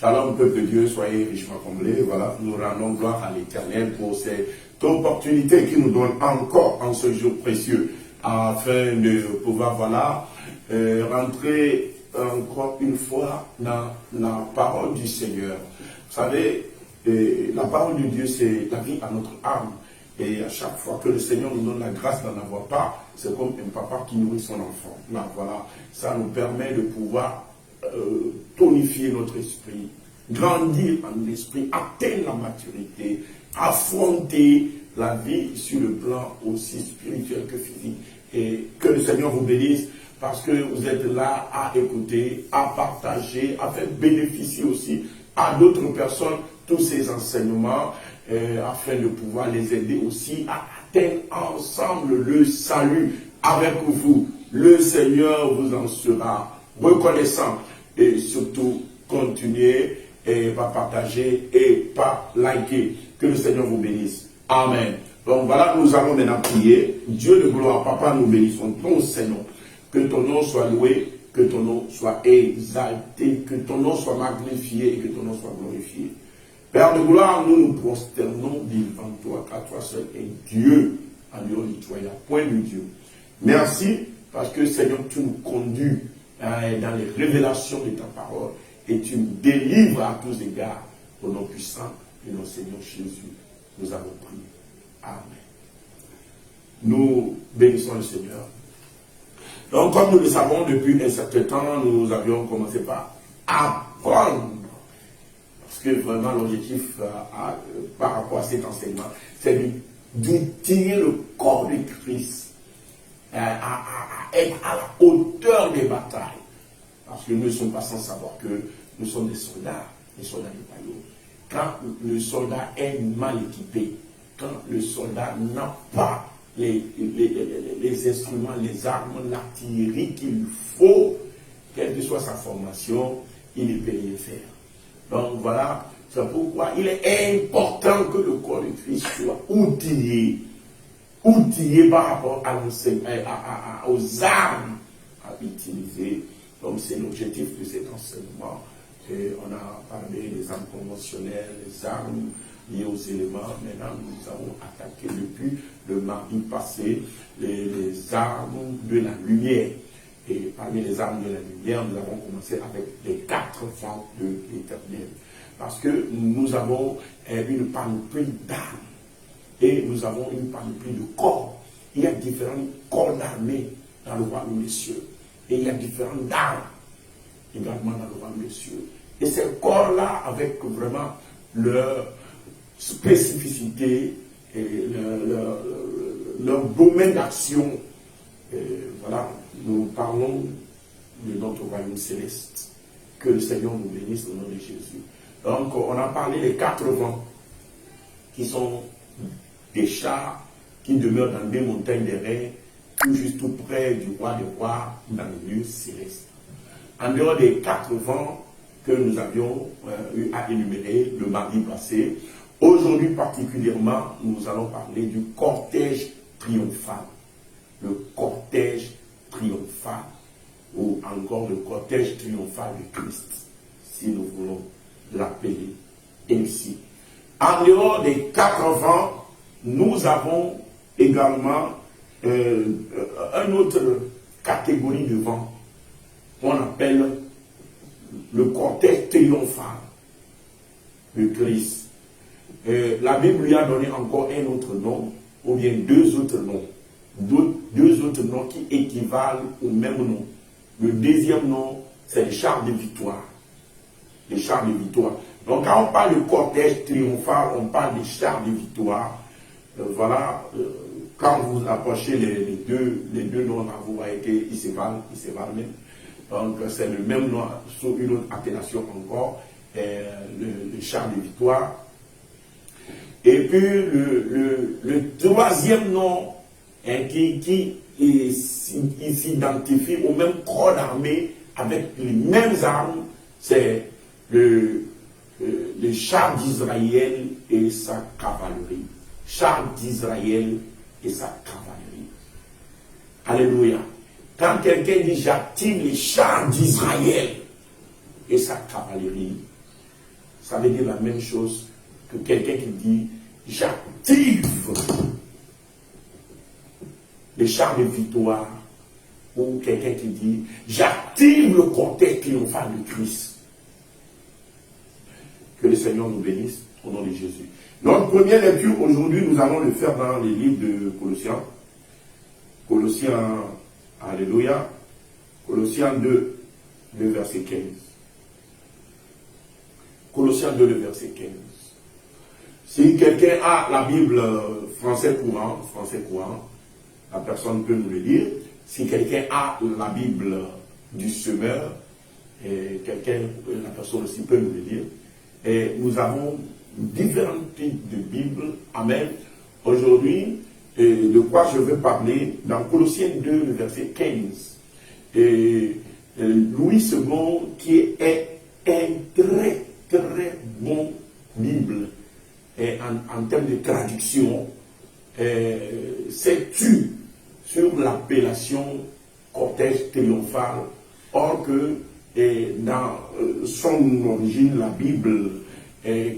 Shalom, peuple de Dieu, soyez richement comblés. Voilà, nous rendons gloire à l'Éternel pour cette opportunité qu'il nous donne encore en ce jour précieux, afin de pouvoir, rentrer encore une fois dans la parole du Seigneur. Vous savez, la parole de Dieu, c'est la vie à notre âme. Et à chaque fois que le Seigneur nous donne la grâce d'en avoir pas, c'est comme un papa qui nourrit son enfant. Là, voilà, ça nous permet de pouvoir tonifier notre esprit, grandir en esprit, atteindre la maturité, affronter la vie sur le plan aussi spirituel que physique. Et que le Seigneur vous bénisse parce que vous êtes là à écouter, à partager, à faire bénéficier aussi à d'autres personnes tous ces enseignements afin de pouvoir les aider aussi à atteindre ensemble le salut avec vous. Le Seigneur vous en sera reconnaissant et surtout continuez et par partager et par liker. Que le Seigneur vous bénisse. Amen. Donc voilà, nous allons maintenant prier. Dieu de gloire, Papa, nous bénissons ton Seigneur. Que ton nom soit loué, que ton nom soit exalté, que ton nom soit magnifié et que ton nom soit glorifié. Père de gloire, nous nous prosternons devant toi, car toi seul est Dieu. En dehors de toi, il n'y a point de Dieu. Merci parce que Seigneur, tu nous conduis dans les révélations de ta parole et tu nous délivres à tous égards. Au nom puissant de notre Seigneur Jésus, nous avons prié. Amen. Nous bénissons le Seigneur. Donc, comme nous le savons, depuis un certain temps, nous avions commencé par apprendre. Parce que vraiment, l'objectif par rapport à cet enseignement, c'est d'utiliser le corps de Christ à être à la hauteur des batailles. Parce que nous ne sommes pas sans savoir que nous sommes des soldats du royaume. Quand le soldat est mal équipé, quand le soldat n'a pas les instruments, les armes, l'artillerie qu'il faut, quelle que soit sa formation, il ne peut rien faire. Donc voilà, c'est pourquoi il est important que le corps de Christ soit outillé par rapport aux armes à utiliser. Donc c'est l'objectif de cet enseignement. Et on a parlé des armes conventionnelles, les armes liées aux éléments. Maintenant, nous avons attaqué depuis le mardi passé les armes de la lumière. Et parmi les armes de la lumière, nous avons commencé avec les 4 vents de l'Éternel. Parce que nous avons une panoplie d'armes. Et nous avons une panoplie de corps. Il y a différents corps d'armée dans le royaume des cieux. Et il y a différentes armes également dans le royaume des cieux. Et ces corps-là, avec vraiment leur spécificité et leur domaine d'action, voilà, nous parlons de notre royaume céleste. Que le Seigneur nous bénisse au nom de Jésus. Donc, on a parlé des 4 vents qui sont des chars qui demeurent dans des montagnes des reins, tout juste tout près du roi des rois, dans les lieux célestes. En dehors des 4 vents que nous avions eu à énumérer le mardi passé, aujourd'hui particulièrement, nous allons parler du cortège triomphal. Le cortège triomphal, ou encore le cortège triomphal de Christ, si nous voulons l'appeler ainsi. En dehors des 4 vents, nous avons également une autre catégorie de vents qu'on appelle le cortège triomphal de Christ. La Bible lui a donné encore un autre nom, ou bien 2 autres noms. 2 autres noms qui équivalent au même nom. Le deuxième nom, c'est le char de victoire. Le char de victoire. Donc quand on parle de cortège triomphal, on parle des chars de victoire. Voilà, quand vous approchez les deux noms, vous voyez qu'ils se valent même. Donc c'est le même nom, sous une autre appellation encore, le char de victoire. Et puis le troisième nom qui s'identifie au même corps d'armée avec les mêmes armes, c'est le char d'Israël et sa cavalerie. Char d'Israël et sa cavalerie. Alléluia. Quand quelqu'un dit j'active les chars d'Israël et sa cavalerie, ça veut dire la même chose que quelqu'un qui dit j'active les chars de victoire, ou quelqu'un qui dit j'active le cortège triomphal de Christ. Que le Seigneur nous bénisse au nom de Jésus. Notre première lecture aujourd'hui, nous allons le faire dans les livres de Colossiens. Colossiens, alléluia. Colossiens 2, le verset 15. Colossiens 2, le verset 15. Si quelqu'un a la Bible français courant, la personne peut nous le lire. Si quelqu'un a la Bible du semeur, la personne aussi peut nous le lire. Et nous avons différents types de Bibles. Amen. Aujourd'hui, de quoi je veux parler dans Colossiens 2, le verset 15. Louis II, qui est un très, très bon Bible en termes de traduction, s'est tu sur l'appellation cortège triomphal, or que dans son origine, la Bible,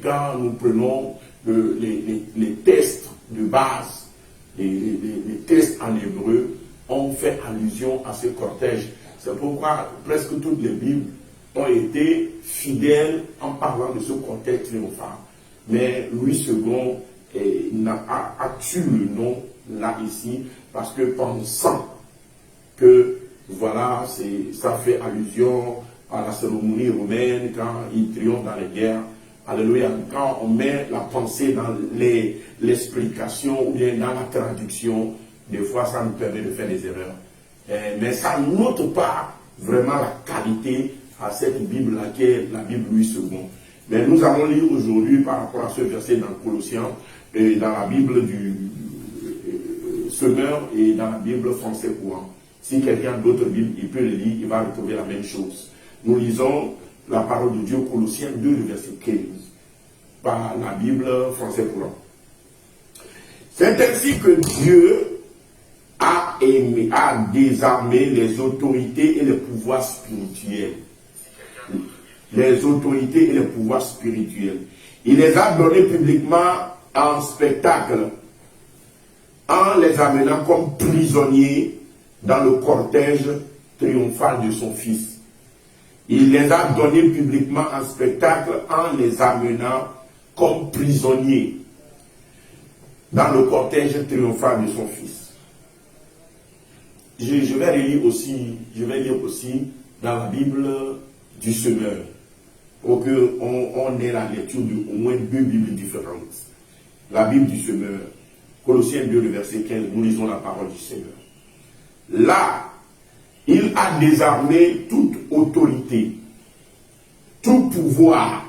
quand nous prenons les textes de base, les textes en hébreu, ont fait allusion à ce cortège. C'est pourquoi presque toutes les Bibles ont été fidèles en parlant de ce cortège triomphal. Mais Louis II a tué le nom là ici, parce que pensant que voilà, ça fait allusion à la cérémonie romaine quand il triomphe dans les guerres. Alléluia. Quand on met la pensée dans l'explication ou bien dans la traduction, des fois ça nous permet de faire des erreurs. Mais ça n'ôte pas vraiment la qualité à cette Bible-là qui est la Bible Louis II. Mais nous allons lire aujourd'hui par rapport à ce verset dans Colossiens, dans la Bible du semeur et dans la Bible français courant. Si quelqu'un d'autre Bible, il peut le lire, il va retrouver la même chose. Nous lisons la parole de Dieu, Colossiens 2, le verset 15, par la Bible français courant. C'est ainsi que Dieu a désarmé les autorités et les pouvoirs spirituels. Les autorités et les pouvoirs spirituels. Il les a donnés publiquement en spectacle, en les amenant comme prisonniers dans le cortège triomphal de son Fils. Il les a donnés publiquement en spectacle en les amenant comme prisonniers dans le cortège triomphal de son Fils. Je vais lire aussi dans la Bible du semeur, pour qu'on ait la lecture de au moins deux Bibles différentes. La Bible du semeur, Colossiens 2, le verset 15, nous lisons la parole du Seigneur. Là, il a désarmé toute autorité, tout pouvoir,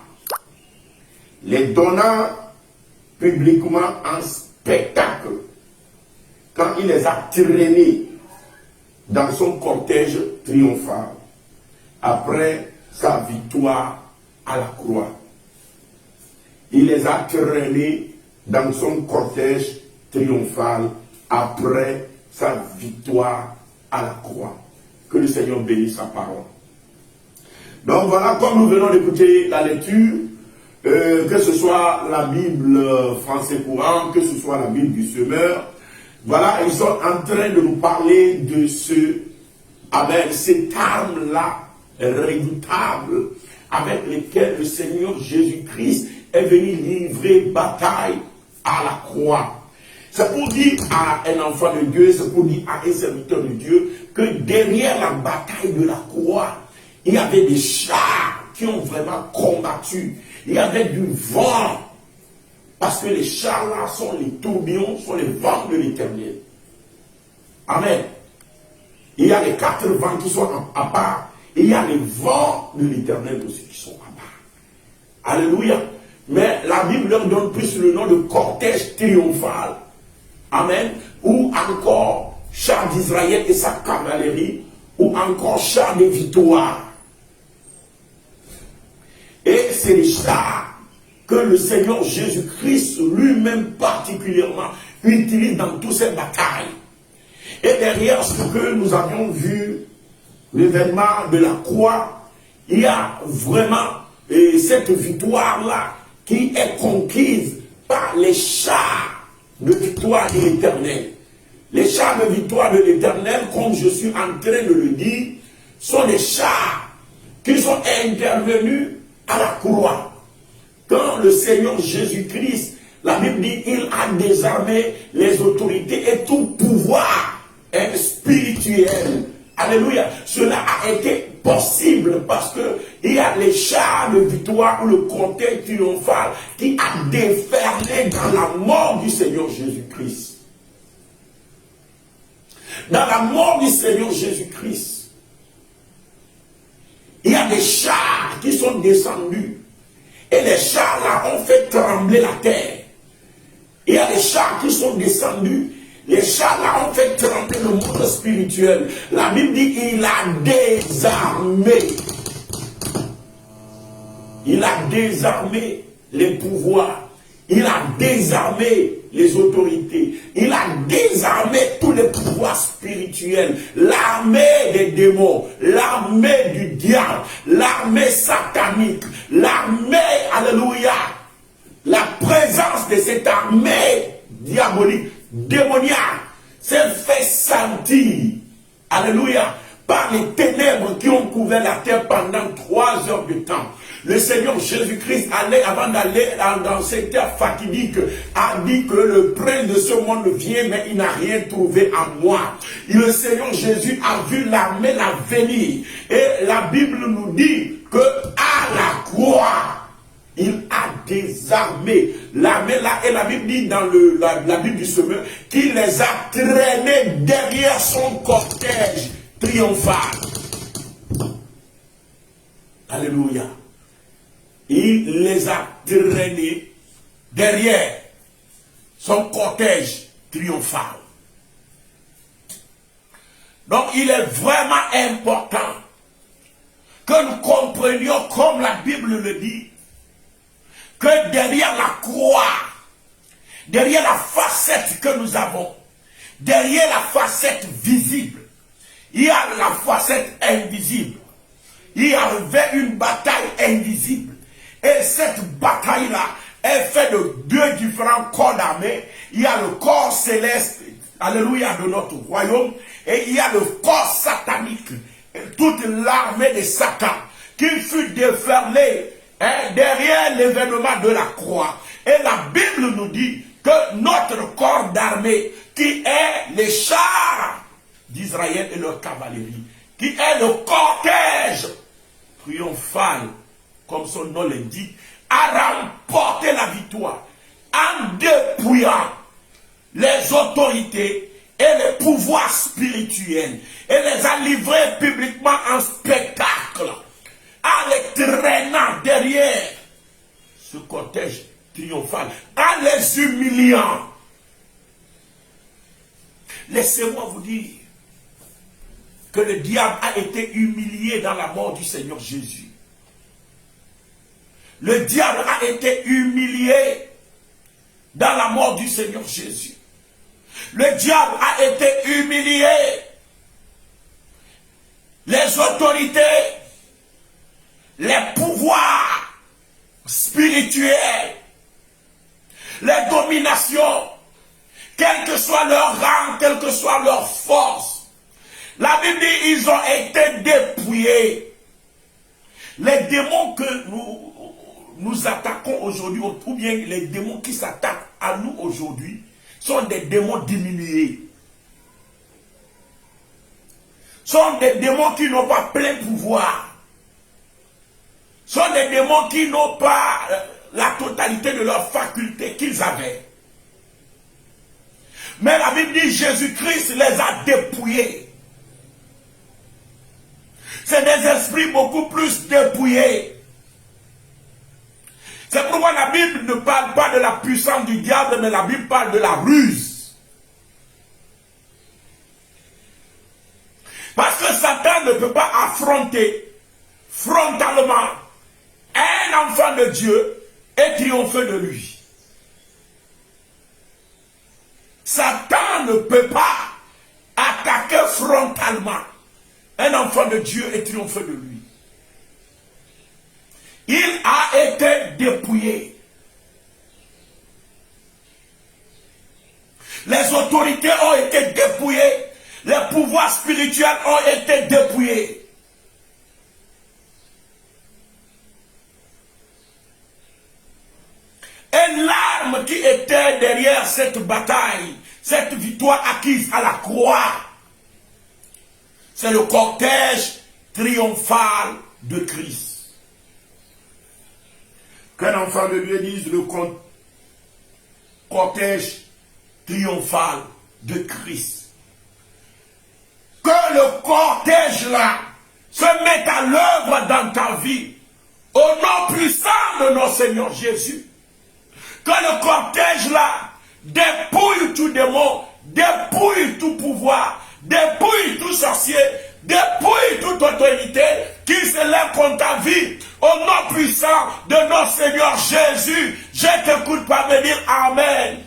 les donnant publiquement en spectacle, quand il les a traînés dans son cortège triomphal, après sa victoire à la croix. Il les a traînés dans son cortège triomphal après sa victoire à la croix. Que le Seigneur bénisse sa parole. Donc voilà, comme nous venons d'écouter la lecture, que ce soit la Bible français courant, que ce soit la Bible du semeur, voilà, ils sont en train de nous parler de cette arme-là redoutable avec laquelle le Seigneur Jésus-Christ est venu livrer bataille à la croix. C'est pour dire à un enfant de Dieu, c'est pour dire à un serviteur de Dieu que derrière la bataille de la croix, il y avait des chars qui ont vraiment combattu. Il y avait du vent. Parce que les chars là sont les tourbillons, sont les vents de l'Éternel. Amen. Il y a les quatre vents qui sont à part. Et il y a les vents de l'Éternel aussi qui sont à part. Alléluia. Mais la Bible leur donne plus le nom de cortège triomphal. Amen. Ou encore char d'Israël et sa cavalerie. Ou encore char de victoire. Et c'est les chars que le Seigneur Jésus-Christ lui-même particulièrement utilise dans toutes ces batailles. Et derrière ce que nous avions vu, l'événement de la croix, il y a vraiment cette victoire-là qui est conquise par les chars de victoire de l'Éternel. Les chars de victoire de l'Éternel, comme je suis en train de le dire, sont des chars qui sont intervenus à la croix. Quand le Seigneur Jésus-Christ, la Bible dit, il a désarmé les autorités et tout pouvoir spirituel. Alléluia. Cela a été possible parce que il y a les chars de victoire ou le cortège triomphal qui a déferlé dans la mort du Seigneur Jésus-Christ. Dans la mort du Seigneur Jésus-Christ, il y a des chars qui sont descendus. Et les chars là ont fait trembler la terre. Il y a des chars qui sont descendus. Les chars là ont fait trembler le monde spirituel. La Bible dit il a désarmé. Il a désarmé les pouvoirs. Il a désarmé les autorités. Il a désarmé tous les pouvoirs spirituels. L'armée des démons, l'armée du diable, l'armée satanique, l'armée, alléluia, la présence de cette armée diabolique, démoniaque, s'est fait sentir, alléluia, par les ténèbres qui ont couvert la terre pendant 3 heures de temps. Le Seigneur Jésus-Christ, avant d'aller dans cette terre fatidique, a dit que le prince de ce monde vient, mais il n'a rien trouvé en moi. Et le Seigneur Jésus a vu l'armée la venir. Et la Bible nous dit que à la croix, il a désarmé l'armée là. Et la Bible dit dans la Bible du Semeur qu'il les a traînés derrière son cortège triomphal. Alléluia. Il les a traînés derrière son cortège triomphal. Donc il est vraiment important que nous comprenions, comme la Bible le dit, que derrière la croix, derrière la facette que nous avons, derrière la facette visible, il y a la facette invisible. Il y avait une bataille invisible. Et cette bataille-là est faite de 2 différents corps d'armée. Il y a le corps céleste, alléluia, de notre royaume. Et il y a le corps satanique, toute l'armée de Satan, qui fut déferlée derrière l'événement de la croix. Et la Bible nous dit que notre corps d'armée, qui est les chars d'Israël et leur cavalerie, qui est le cortège triomphal, comme son nom l'indique, a remporté la victoire en dépouillant les autorités et les pouvoirs spirituels et les a livrés publiquement en spectacle, en les traînant derrière ce cortège triomphal, en les humiliant. Laissez-moi vous dire que le diable a été humilié dans la mort du Seigneur Jésus. Le diable a été humilié dans la mort du Seigneur Jésus. Le diable a été humilié. Les autorités, les pouvoirs spirituels, les dominations, quel que soit leur rang, quelle que soit leur force, la Bible dit ils ont été dépouillés. Les démons que nous attaquons aujourd'hui, ou bien les démons qui s'attaquent à nous aujourd'hui, sont des démons diminués. Sont des démons qui n'ont pas plein pouvoir. Sont des démons qui n'ont pas la totalité de leurs facultés qu'ils avaient. Mais la Bible dit Jésus-Christ les a dépouillés. C'est des esprits beaucoup plus dépouillés. C'est pourquoi la Bible ne parle pas de la puissance du diable, mais la Bible parle de la ruse. Parce que Satan ne peut pas affronter frontalement un enfant de Dieu et triompher de lui. Satan ne peut pas attaquer frontalement un enfant de Dieu et triompher de lui. Il été dépouillés. Les autorités ont été dépouillées. Les pouvoirs spirituels ont été dépouillés. Et l'arme qui était derrière cette bataille, cette victoire acquise à la croix, c'est le cortège triomphal de Christ. Qu'un enfant de Dieu dise le cortège triomphal de Christ. Que le cortège là se mette à l'œuvre dans ta vie au nom puissant de notre Seigneur Jésus. Que le cortège là dépouille tout démon, dépouille tout pouvoir, dépouille tout sorcier, dépouille toute autorité qui se lève contre ta vie. Au nom puissant de notre Seigneur Jésus, je t'écoute pas me dire Amen.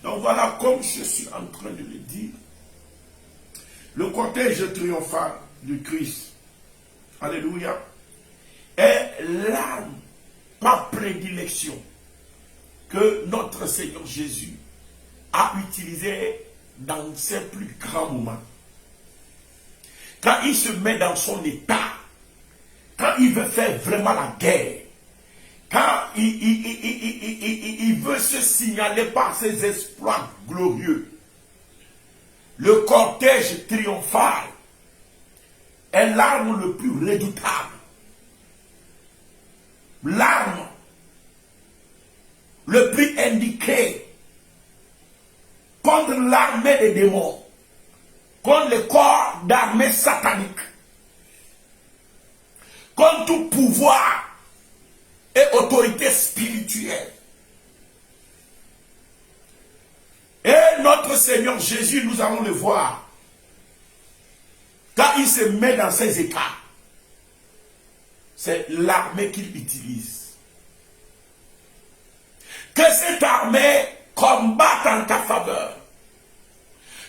Donc voilà, comme je suis en train de le dire, le cortège triomphal du Christ, alléluia, est l'arme par prédilection que notre Seigneur Jésus a utilisé dans ses plus grands moments. Quand il se met dans son état, quand il veut faire vraiment la guerre, quand il veut se signaler par ses exploits glorieux, le cortège triomphal est l'arme le plus redoutable. L'arme le plus indiqué contre l'armée des démons, contre le corps d'armée satanique, contre tout pouvoir et autorité spirituelle. Et notre Seigneur Jésus, nous allons le voir, quand il se met dans ses états, c'est l'armée qu'il utilise. Que cette armée combatte en ta faveur.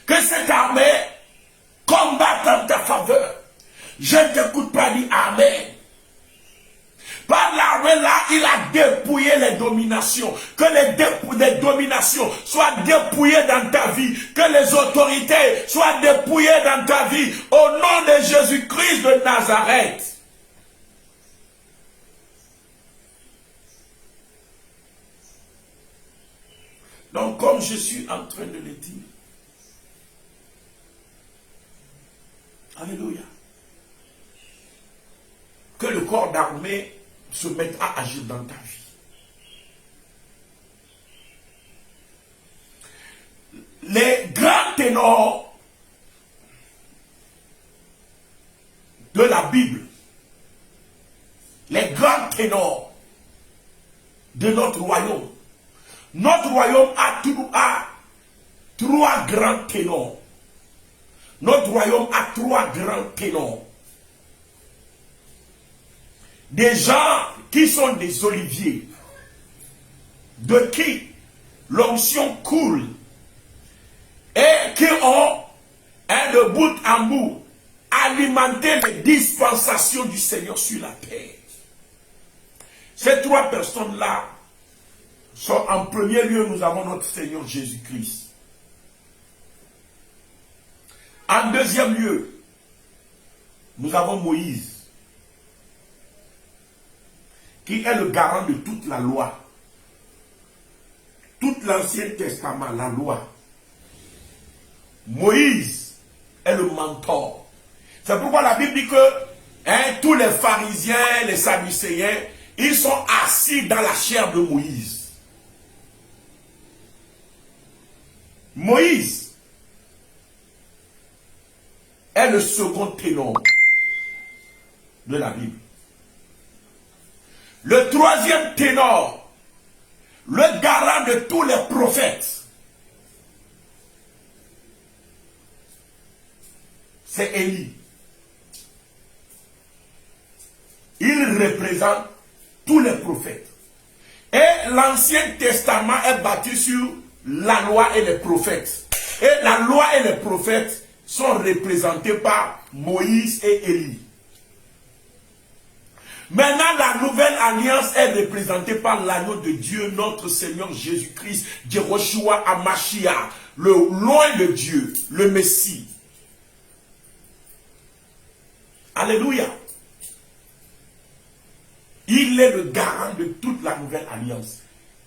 Que cette armée combatte en ta faveur. Je ne t'écoute pas dire Amen. Par l'armée là, il a dépouillé les dominations. Que les dominations soient dépouillées dans ta vie. Que les autorités soient dépouillées dans ta vie. Au nom de Jésus-Christ de Nazareth. Donc, comme je suis en train de le dire, alléluia, que le corps d'armée se mette à agir dans ta vie. Les grands ténors de la Bible, les grands ténors de notre royaume a trois grands ténors. Notre royaume a trois grands ténors. Des gens qui sont des oliviers, de qui l'onction coule et qui ont, de bout en bout, alimenté les dispensations du Seigneur sur la terre. Ces trois personnes-là sont en premier lieu, nous avons notre Seigneur Jésus-Christ. En deuxième lieu, nous avons Moïse, qui est le garant de toute la loi. Tout l'Ancien Testament, la loi. Moïse est le mentor. C'est pourquoi la Bible dit que tous les pharisiens, les sadducéens, ils sont assis dans la chair de Moïse. Moïse est le second ténor de la Bible. Le troisième ténor, le garant de tous les prophètes, c'est Élie. Il représente tous les prophètes. Et l'Ancien Testament est bâti sur la loi et les prophètes. Et la loi et les prophètes sont représentés par Moïse et Élie. Maintenant, la nouvelle alliance est représentée par l'agneau de Dieu, notre Seigneur Jésus-Christ, Jehoshua Hamashiach, le loin de Dieu, le Messie. Alléluia. Il est le garant de toute la nouvelle alliance.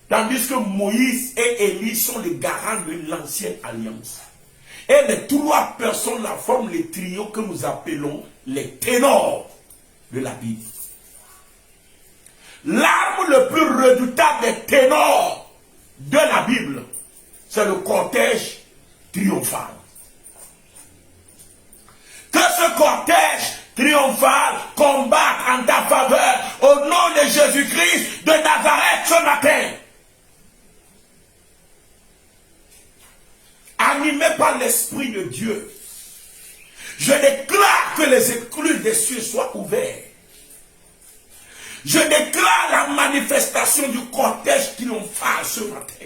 Tandis que Moïse et Élie sont les garants de l'ancienne alliance. Et les trois personnes la forment les trios que nous appelons les ténors de la Bible. L'arme le plus redoutable des ténors de la Bible, c'est le cortège triomphal. Que ce cortège triomphal combatte en ta faveur au nom de Jésus-Christ de Nazareth ce matin. Animé par l'Esprit de Dieu, je déclare que les écluses des cieux soient ouvertes. Je déclare la manifestation du cortège triomphal ce matin.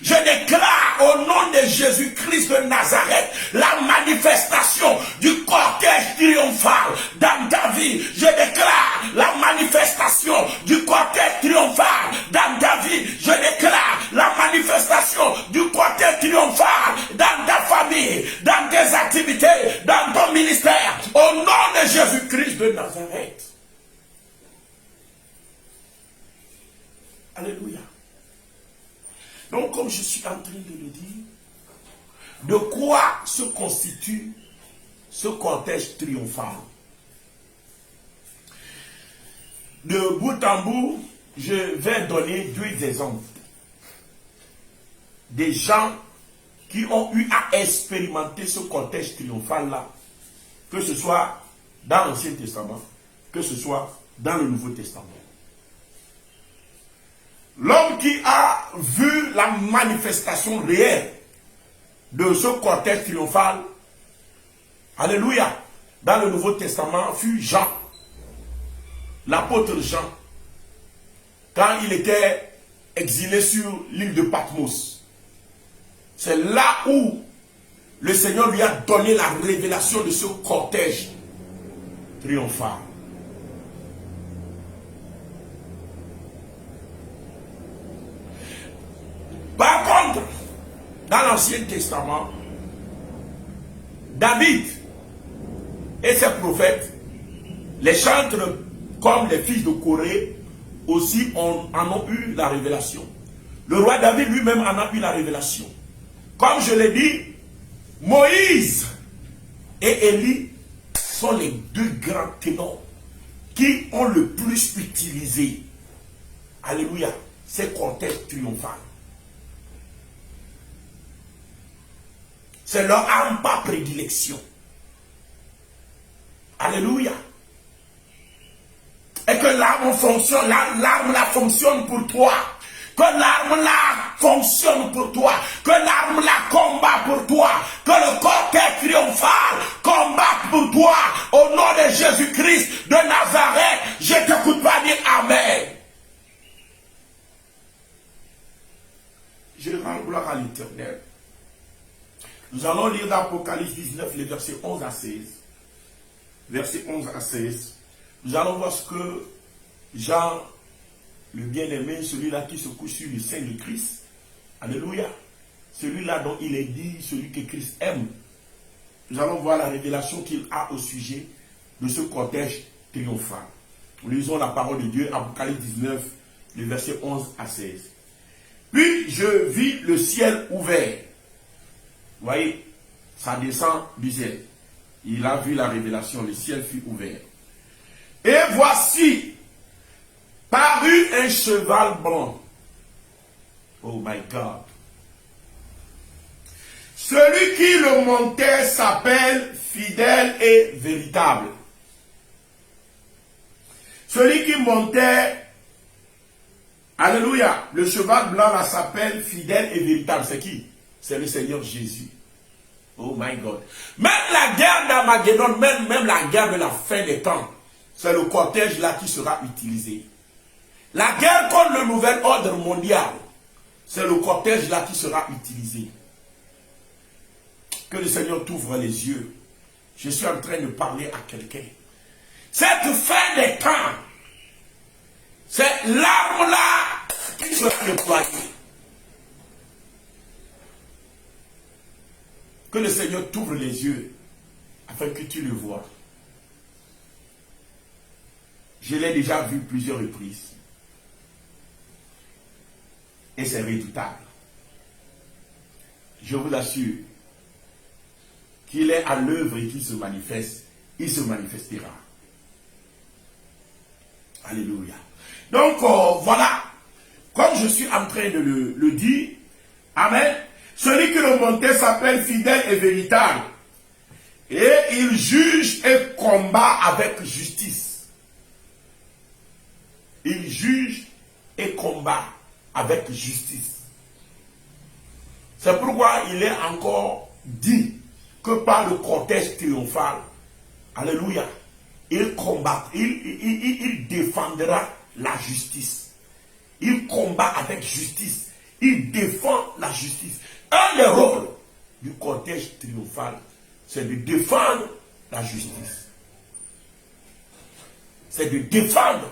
Je déclare au nom de Jésus-Christ de Nazareth la manifestation du cortège triomphal dans ta vie. Je déclare la manifestation du cortège triomphal dans ta vie. Je déclare la manifestation du cortège triomphal dans ta famille, dans tes activités, dans ton ministère. Au nom de Jésus-Christ de Nazareth. Alléluia. Donc, comme je suis en train de le dire, de quoi se constitue ce cortège triomphal? De bout en bout, je vais donner deux exemples. Des gens qui ont eu à expérimenter ce cortège triomphal-là, que ce soit dans l'Ancien Testament, que ce soit dans le Nouveau Testament. L'homme qui a vu la manifestation réelle de ce cortège triomphal, alléluia, dans le Nouveau Testament fut Jean, l'apôtre Jean, quand il était exilé sur l'île de Patmos. C'est là où le Seigneur lui a donné la révélation de ce cortège triomphal. Par contre, dans l'Ancien Testament, David et ses prophètes, les chantres comme les fils de Corée, aussi en ont eu la révélation. Le roi David lui-même en a eu la révélation. Comme je l'ai dit, Moïse et Élie sont les deux grands ténors qui ont le plus utilisé, alléluia, ces cortèges triomphaux. C'est leur arme par prédilection. Alléluia. Et que l'arme fonctionne, l'arme la fonctionne pour toi. Que l'arme la fonctionne pour toi. Que l'arme la combat pour toi. Que le cortège triomphal combatte pour toi. Au nom de Jésus-Christ de Nazareth, je t'écoute pas dire Amen. Je rends gloire à l'Éternel. Nous allons lire l'Apocalypse 19, les versets 11 à 16. Versets 11 à 16. Nous allons voir ce que Jean, le bien-aimé, celui-là qui se couche sur le sein de Christ, alléluia, celui-là dont il est dit, celui que Christ aime. Nous allons voir la révélation qu'il a au sujet de ce cortège triomphal. Nous lisons la parole de Dieu, Apocalypse 19, les versets 11 à 16. Puis je vis le ciel ouvert. Vous voyez, ça descend du ciel. Il a vu la révélation, le ciel fut ouvert. Et voici, parut un cheval blanc. Oh my God. Celui qui le montait s'appelle fidèle et véritable. Celui qui montait, alléluia, le cheval blanc là s'appelle fidèle et véritable. C'est qui? C'est le Seigneur Jésus. Oh my God. Même la guerre d'Armageddon, même la guerre de la fin des temps, c'est le cortège là qui sera utilisé. La guerre contre le nouvel ordre mondial, c'est le cortège là qui sera utilisé. Que le Seigneur t'ouvre les yeux. Je suis en train de parler à quelqu'un. Cette fin des temps, sera déployé. Que le Seigneur t'ouvre les yeux afin que tu le vois. Je l'ai déjà vu plusieurs reprises. Et c'est redoutable. Je vous assure qu'il est à l'œuvre et qu'il se manifeste. Il se manifestera. Alléluia. Donc, voilà. Comme je suis en train de le dire, amen. Celui qui le montait s'appelle fidèle et véritable. Et il juge et combat avec justice. Il juge et combat avec justice. C'est pourquoi il est encore dit que par le cortège triomphal, alléluia, il combat, il défendra la justice. Il combat avec justice. Il défend la justice. Un des rôles du cortège triomphal, c'est de défendre la justice. C'est de défendre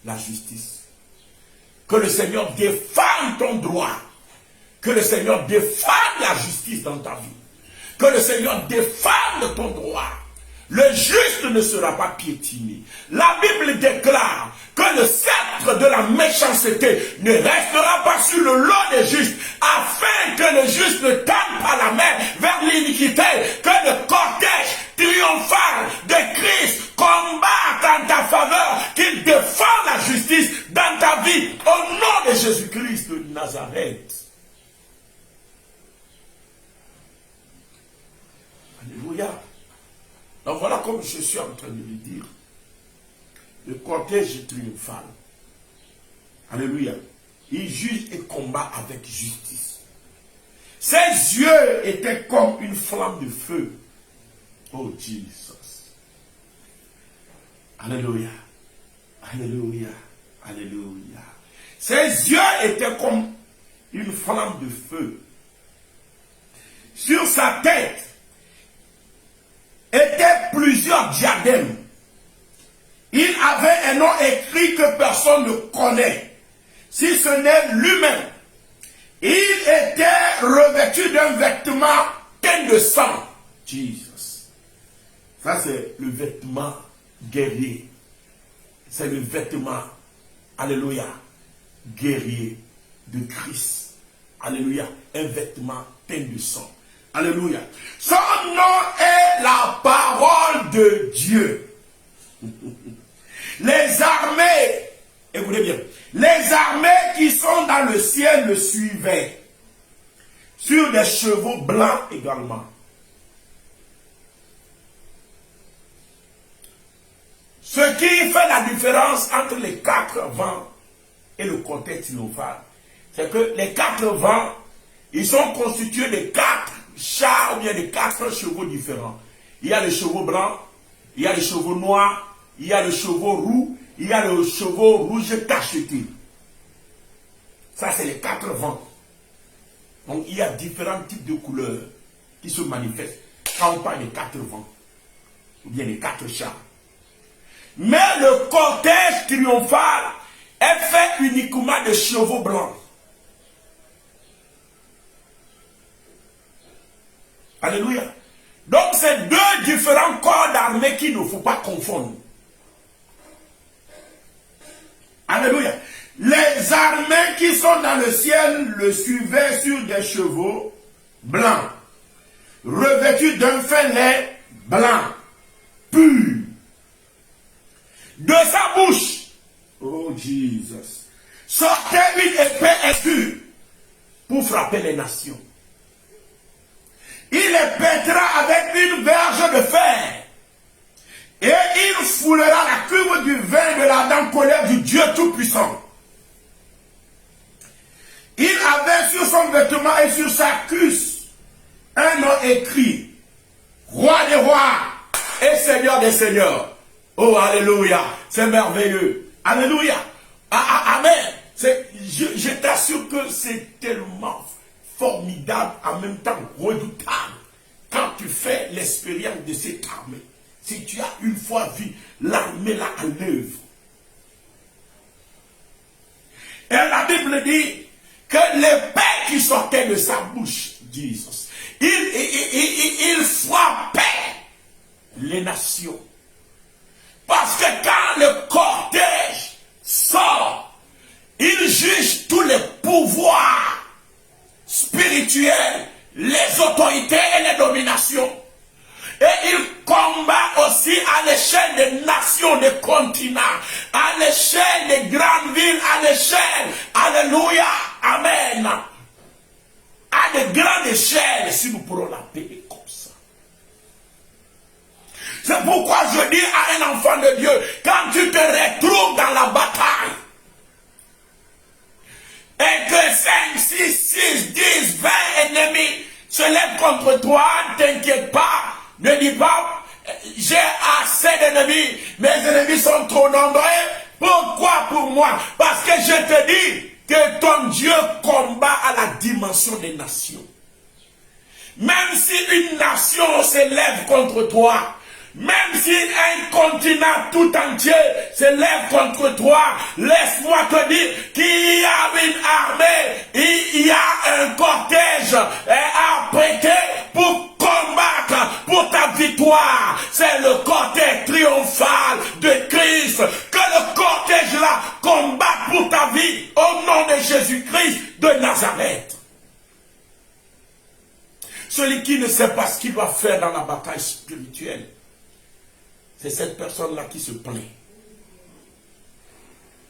la justice. Que le Seigneur défende ton droit. Que le Seigneur défende la justice dans ta vie. Que le Seigneur défende ton droit. Le juste ne sera pas piétiné. La Bible déclare que le sceptre de la méchanceté ne restera pas sur le lot des justes, afin que le juste ne tende pas la main vers l'iniquité, que le cortège triomphal de Christ combatte en ta faveur, qu'il défend la justice dans ta vie, au nom de Jésus-Christ de Nazareth. Alléluia. Donc voilà comme je suis en train de le dire. Le cortège triomphal. Alléluia. Il juge et combat avec justice. Ses yeux étaient comme une flamme de feu. Oh Jesus. Alléluia. Alléluia. Alléluia. Ses yeux étaient comme une flamme de feu. Sur sa tête étaient plusieurs diadèmes. Il avait un nom écrit que personne ne connaît, si ce n'est lui-même. Il était revêtu d'un vêtement teint de sang. Jesus. Ça c'est le vêtement guerrier. C'est le vêtement, alléluia, guerrier de Christ. Alléluia. Un vêtement teint de sang. Alléluia. Son nom est la parole de Dieu. Les armées, écoutez bien, les armées qui sont dans le ciel le suivaient, sur des chevaux blancs également. Ce qui fait la différence entre les 4 vents et le cortège triomphal, c'est que les 4 vents, ils sont constitués de 4 chars ou bien de 4 chevaux différents. Il y a les chevaux blancs, il y a les chevaux noirs, il y a les chevaux roux, il y a les chevaux rouges tachetés. Ça, c'est les 4 vents. Donc, il y a différents types de couleurs qui se manifestent quand on parle des 4 vents, ou bien les 4 chars. Mais le cortège triomphal est fait uniquement de chevaux blancs. Alléluia. Donc, c'est 2 différents corps d'armée qu'il ne faut pas confondre. Alléluia. Les armées qui sont dans le ciel le suivaient sur des chevaux blancs, revêtus d'un fin lait blanc, pur. De sa bouche, oh Jesus, sortait une épée aiguë pour frapper les nations. Il les pètera avec une verge de fer. Et il foulera la cuve du vin de la dent colère du Dieu Tout-Puissant. Il avait sur son vêtement et sur sa cuisse un nom écrit, Roi des rois et Seigneur des seigneurs. Oh, alléluia, c'est merveilleux. Alléluia. Amen. Je t'assure que c'est tellement formidable, en même temps redoutable, quand tu fais l'expérience de cette armée. Si tu as une fois vu l'armée là à l'œuvre. Et la Bible dit que l'épée qui sortait de sa bouche, Jesus, il frappait les nations. Parce que quand le cortège sort, il juge tous les pouvoirs spirituels, les autorités et les dominations. Et il combat aussi à l'échelle des nations, des continents, à l'échelle des grandes villes, à l'échelle, alléluia, amen, à de grandes échelles, si nous pourrons l'appeler comme ça. C'est pourquoi je dis à un enfant de Dieu, quand tu te retrouves dans la bataille, et que 5, 6, 6, 10, 20 ennemis se lèvent contre toi, ne t'inquiète pas, ne dis pas, j'ai assez d'ennemis, mes ennemis sont trop nombreux. Pourquoi pour moi? Parce que je te dis que ton Dieu combat à la dimension des nations. Même si une nation se lève contre toi, même si un continent tout entier se lève contre toi, laisse-moi te dire qu'il y a une armée, il y a un cortège à prêter pour combattre pour ta victoire. C'est le cortège triomphal de Christ. Que le cortège là combatte pour ta vie au nom de Jésus-Christ de Nazareth. Celui qui ne sait pas ce qu'il doit faire dans la bataille spirituelle, c'est cette personne-là qui se plaint.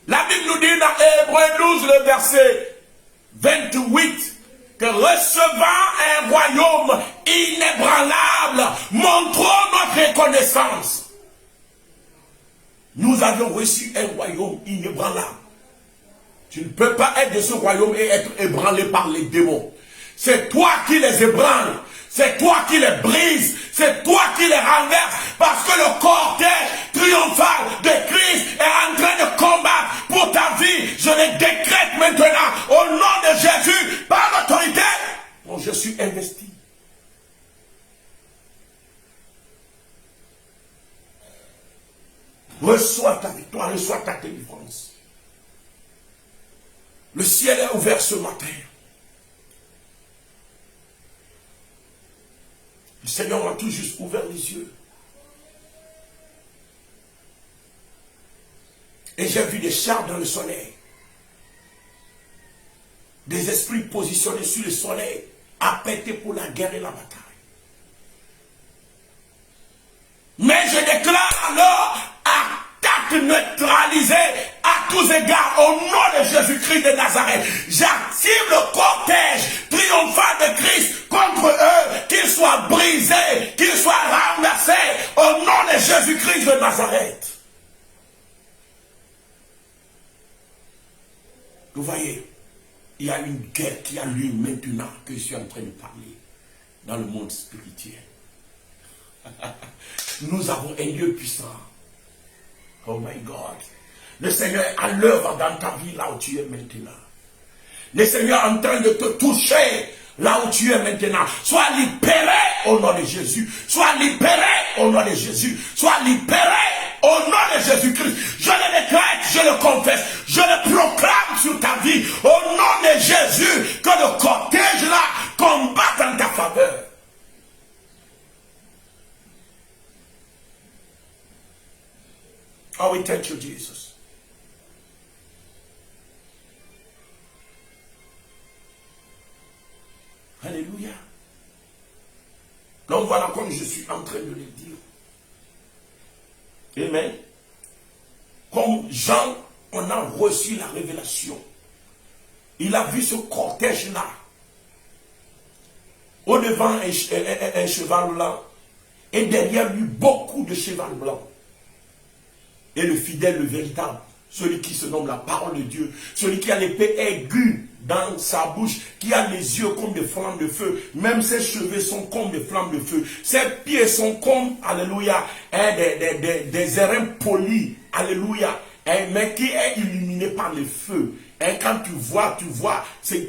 La Bible nous dit dans Hébreux 12, le verset 28, que recevant un royaume inébranlable, montrons notre reconnaissance. Nous avons reçu un royaume inébranlable. Tu ne peux pas être de ce royaume et être ébranlé par les démons. C'est toi qui les ébranles. C'est toi qui les brises, c'est toi qui les renverses, parce que le cortège triomphal de Christ est en train de combattre pour ta vie. Je le décrète maintenant au nom de Jésus, par l'autorité dont je suis investi. Reçois ta victoire, reçois ta délivrance. Le ciel est ouvert ce matin. Le Seigneur m'a tout juste ouvert les yeux. Et j'ai vu des chars dans le soleil. Des esprits positionnés sur le soleil, appêtés pour la guerre et la bataille. Mais je déclare alors attaque neutralisée à tous égards au nom de Jésus-Christ de Nazareth. J'active le cortège triomphal de Christ contre eux, qu'ils soient brisés, qu'ils soient renversés au nom de Jésus-Christ de Nazareth. Vous voyez, il y a une guerre qui allume maintenant que je suis en train de parler dans le monde spirituel. Nous avons un Dieu puissant. Oh my God. Le Seigneur est à l'œuvre dans ta vie là où tu es maintenant. Le Seigneur est en train de te toucher là où tu es maintenant. Sois libéré au nom de Jésus. Sois libéré au nom de Jésus. Sois libéré au nom de Jésus-Christ. Je le décrète, je le confesse, je le proclame sur ta vie. Au nom de Jésus, que le cortège là combatte en ta faveur. Oh, we thank you, Jesus. Alléluia. Donc voilà comme je suis en train de le dire. Amen. Comme Jean, on a reçu la révélation. Il a vu ce cortège-là. Au devant un cheval blanc. Et derrière lui, beaucoup de cheval blancs. Et le fidèle, le véritable, celui qui se nomme la parole de Dieu, celui qui a l'épée aiguë dans sa bouche, qui a les yeux comme des flammes de feu, même ses cheveux sont comme des flammes de feu, ses pieds sont comme, alléluia, des airains polis, alléluia, mais qui est illuminé par le feu. Et quand tu vois, c'est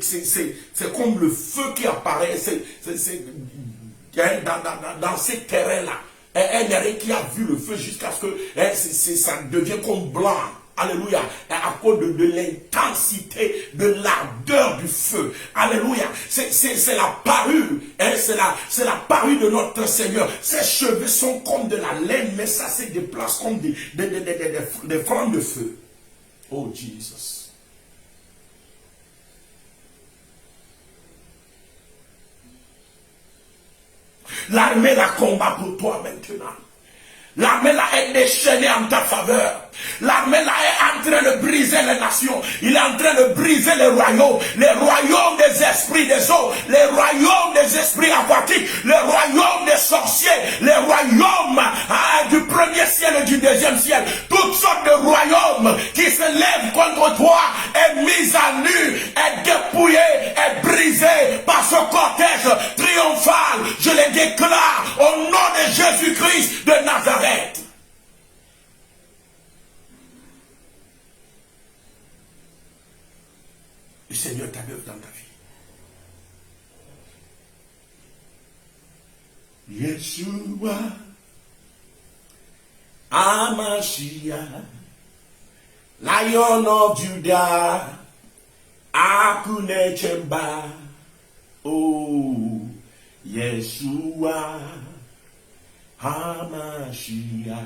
comme le feu qui apparaît, dans ces terrains-là. Un airain qui a vu le feu jusqu'à ce que ça devient comme blanc. Alléluia. À cause de l'intensité, de l'ardeur du feu. Alléluia. C'est la parure. Hein, c'est la parure de notre Seigneur. Ses cheveux sont comme de la laine, mais ça se déplace comme des flammes de feu. Oh, Jesus. L'armée la combat pour toi maintenant. L'armée là est déchaînée en ta faveur. L'armée là est en train de briser les nations. Il est en train de briser les royaumes des esprits des eaux, les royaumes des esprits aquatiques, les royaumes des sorciers, les royaumes du premier ciel et du deuxième ciel. Toutes sortes de royaumes qui se lèvent contre toi est mise à nu, est dépouillée, est brisée par ce cortège triomphal. Je les déclare au nom de Jésus-Christ de Nazareth. Le Seigneur t'œuvre dans ta vie. Yeshua Amashiach, Lion of Judah, Akune Chemba. Oh, Yeshua Hamashiach,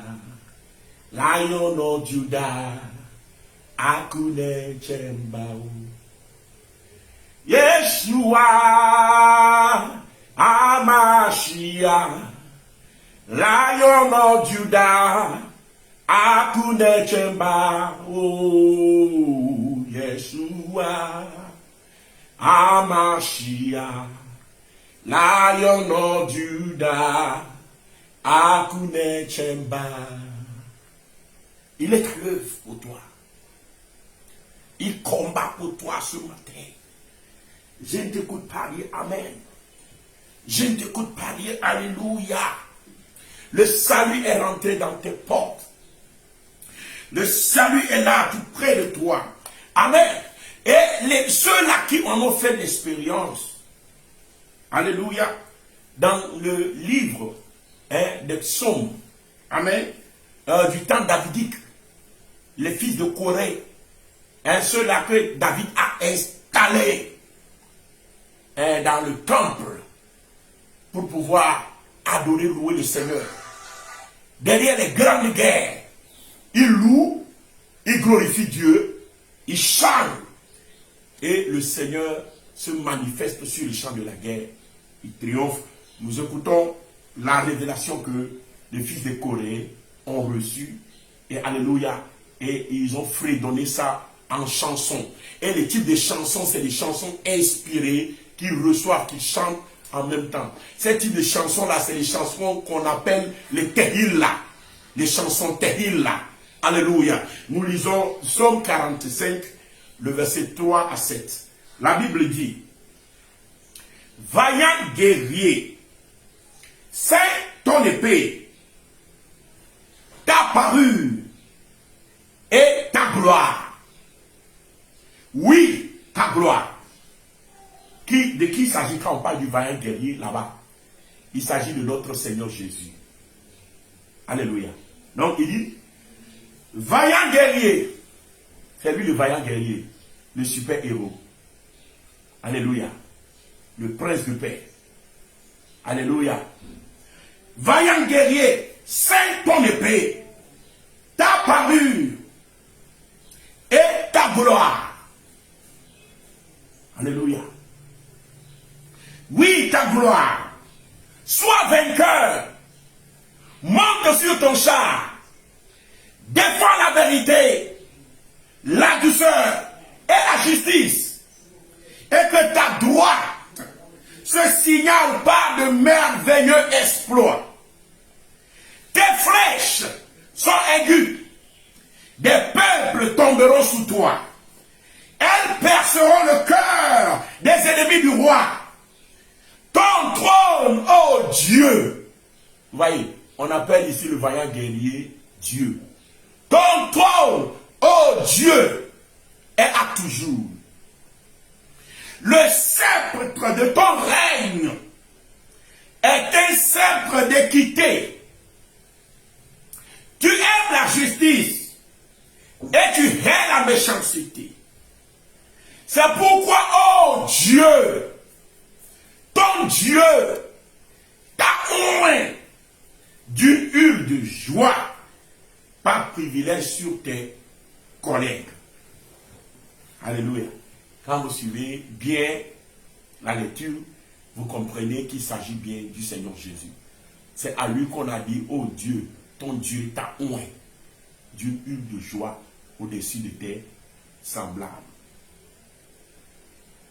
Lion of Judah, Akune Chemba. Yeshua Hamashiach, Lion of Judah, Akune Chemba. Oh, Yeshua Hamashiach, Lion of Judah, Akune Chemba. Il est à l'œuvre pour toi. Il combat pour toi ce matin. Je ne t'écoute pas dire Amen. Je ne t'écoute pas dire Alléluia. Le salut est rentré dans tes portes. Le salut est là tout près de toi. Amen. Et ceux-là qui en ont fait l'expérience, Alléluia, dans le livre des psaumes, Amen, du temps davidique, les fils de Corée, ceux-là que David a installés dans le temple pour pouvoir adorer, louer le Seigneur. Derrière les grandes guerres, ils louent, ils glorifient Dieu, ils chantent. Et le Seigneur se manifeste sur le champ de la guerre. Il triomphe. Nous écoutons la révélation que les fils de Corée ont reçue. Et alléluia. Et ils ont fredonné ça en chansons. Et les types de chansons, c'est des chansons inspirées qu'ils reçoivent, qu'ils chantent en même temps. Ces types de chansons-là, c'est les chansons qu'on appelle les Tehillah. Les chansons Tehillah. Alléluia. Nous lisons Psaume 45, le verset 3 à 7. La Bible dit: vaillant guerrier, c'est ton épée, ta parure et ta gloire. Oui, ta gloire. De qui s'agit quand on parle du vaillant guerrier là-bas? Il s'agit de notre Seigneur Jésus. Alléluia. Donc il dit, vaillant guerrier, c'est lui le vaillant guerrier, le super héros. Alléluia. Le prince de paix. Alléluia. Vaillant guerrier, c'est ton épée, ta parure et ta gloire. Alléluia. Oui, ta gloire. Sois vainqueur. Monte sur ton char. Défends la vérité, la douceur et la justice. Et que ta droite se signale par de merveilleux exploits. Tes flèches sont aiguës. Des peuples tomberont sous toi. Elles perceront le cœur des ennemis du roi. Ton trône, ô Dieu. Vous voyez, on appelle ici le vaillant guerrier Dieu. Ton trône, ô Dieu, est à toujours. Le sceptre de ton règne est un sceptre d'équité. Tu aimes la justice et tu méchanceté. C'est pourquoi, oh Dieu, ton Dieu t'a oint d'une huile de joie par privilège sur tes collègues. Alléluia. Quand vous suivez bien la lecture, vous comprenez qu'il s'agit bien du Seigneur Jésus. C'est à lui qu'on a dit, oh Dieu, ton Dieu t'a oint d'une huile de joie au-dessus de tes semblables.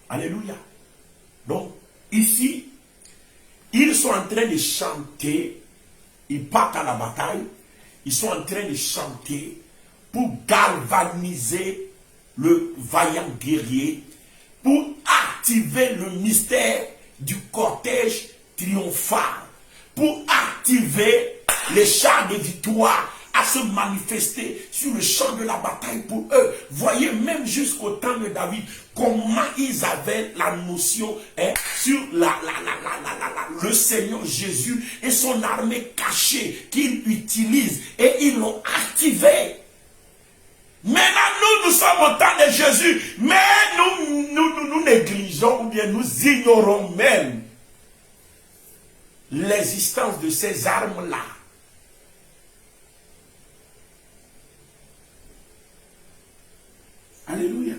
Alléluia. Donc, ici, ils sont en train de chanter, ils partent à la bataille, ils sont en train de chanter pour galvaniser le vaillant guerrier, pour activer le mystère du cortège triomphal, pour activer les chars de victoire à se manifester sur le champ de la bataille pour eux. Voyez, même jusqu'au temps de David, comment ils avaient la notion sur le Seigneur Jésus et son armée cachée qu'il utilise, et ils l'ont activé. Maintenant, nous sommes au temps de Jésus, mais nous négligeons ou bien nous ignorons même l'existence de ces armes-là. Alléluia.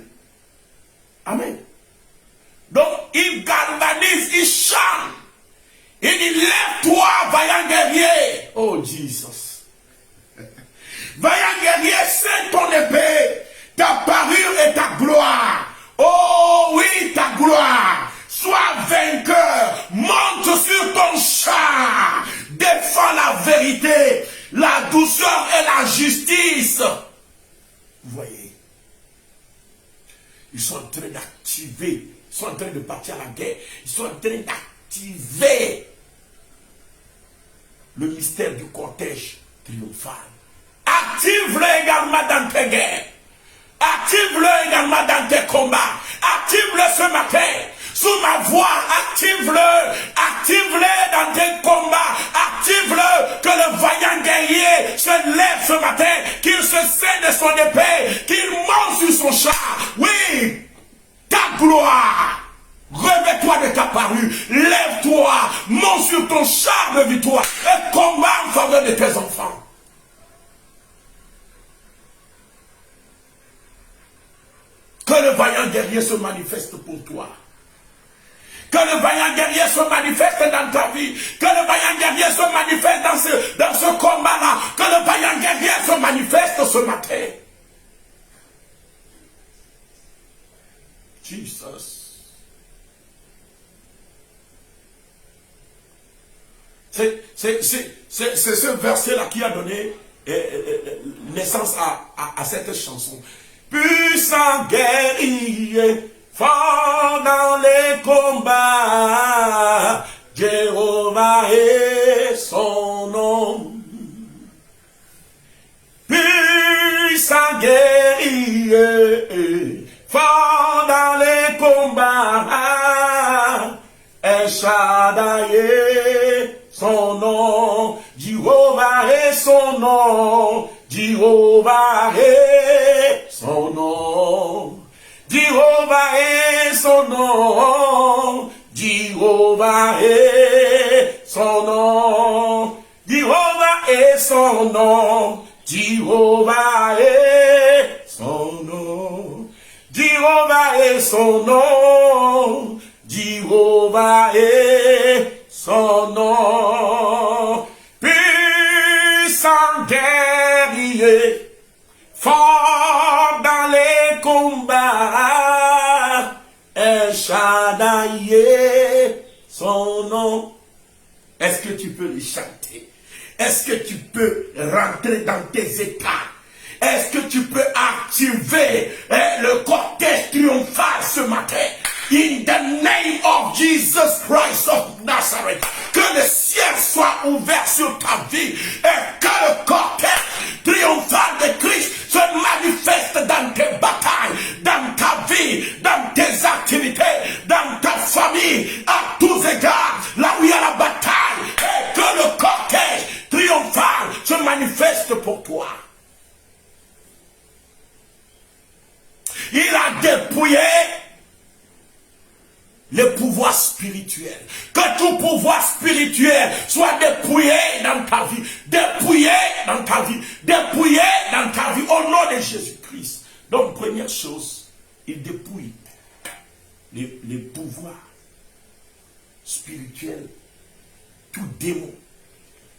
Amen. Donc, il galvanise, il chante. Il dit, lève-toi, vaillant guerrier. Oh, Jesus. Vaillant guerrier, c'est ton épée, ta parure et ta gloire. Oh oui, ta gloire. Sois vainqueur. Monte sur ton char. Défends la vérité, la douceur et la justice. Vous voyez. Ils sont en train d'activer, ils sont en train de partir à la guerre, ils sont en train d'activer le mystère du cortège triomphal. Active-le également dans tes guerres, active-le également dans tes combats, active-le ce matin, sous ma voix, active-le, active-le dans tes combats, active-le, que le vaillant guerrier se lève ce matin, qu'il se saigne de son épée, qu'il monte sur son char. Oui, ta gloire, revêt-toi de ta parure, lève-toi, monte sur ton char de victoire et combat en faveur de tes enfants. Que le vaillant guerrier se manifeste pour toi. Que le vaillant guerrier se manifeste dans ta vie. Que le vaillant guerrier se manifeste dans ce combat-là. Que le vaillant guerrier se manifeste ce matin. Jesus. C'est ce verset-là qui a donné naissance à cette chanson. Puissant guerrier, fort dans les combats, Jéhovah est son nom. Puissant guerrier, fort dans les combats, El Shaddai est son nom. Jéhovah est son nom. Jéhovah est son nom. Jéhovah est son nom. Jéhovah est son nom. Jéhovah est son nom. Jéhovah est son nom. Jéhovah est son nom. Jéhovah est son nom. Puissant guerrier, fort dans les combats, El Shaddai est son nom. Est-ce que tu peux le chanter? Est-ce que tu peux rentrer dans tes états? Est-ce que tu peux activer le cortège triomphal ce matin? In the name of Jesus Christ of Nazareth, que le ciel soit ouvert sur ta vie et que le cortège triomphal de Christ se manifeste dans tes batailles, dans ta vie, dans tes activités, dans ta famille, à tous égards, là où il y a la bataille, et que le cortège triomphal se manifeste pour toi. dépouiller le pouvoir spirituel. Que tout pouvoir spirituel soit dépouillé dans ta vie. Dépouillé dans ta vie. Dépouillé dans ta vie. Au nom de Jésus-Christ. Donc, première chose, il dépouille les pouvoirs spirituels. Tout démon.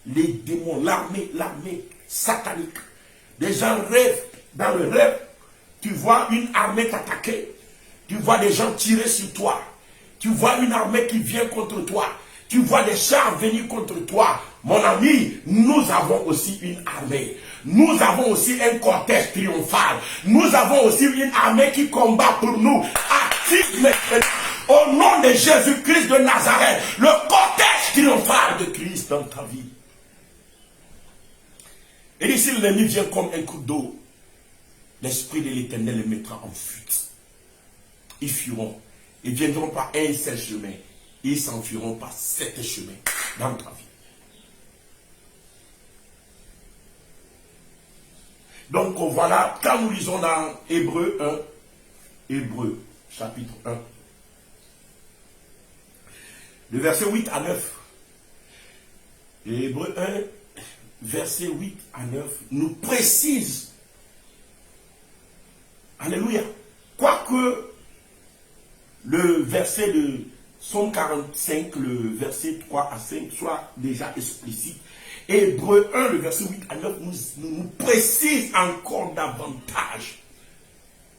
Les démons, l'armée satanique. Des gens rêvent. Dans le rêve, tu vois une armée t'attaquer. Tu vois des gens tirer sur toi. Tu vois une armée qui vient contre toi. Tu vois des chars venir contre toi. Mon ami, nous avons aussi une armée. Nous avons aussi un cortège triomphal. Nous avons aussi une armée qui combat pour nous. Active maintenant. Au nom de Jésus-Christ de Nazareth. Le cortège triomphal de Christ dans ta vie. Et ici, l'ennemi vient comme un coup d'eau. L'Esprit de l'Éternel les mettra en fuite. Ils fuiront. Ils ne viendront pas un seul chemin. Ils s'enfuiront par 7 chemins dans ta vie. Donc voilà, quand nous lisons dans Hébreux 1, Hébreux chapitre 1, le verset 8 à 9. Hébreux 1, verset 8 à 9, nous précise. Alléluia. Quoique le verset de Psaume 45, le verset 3 à 5 soit déjà explicite. Hébreux 1, le verset 8 à 9 nous précise encore davantage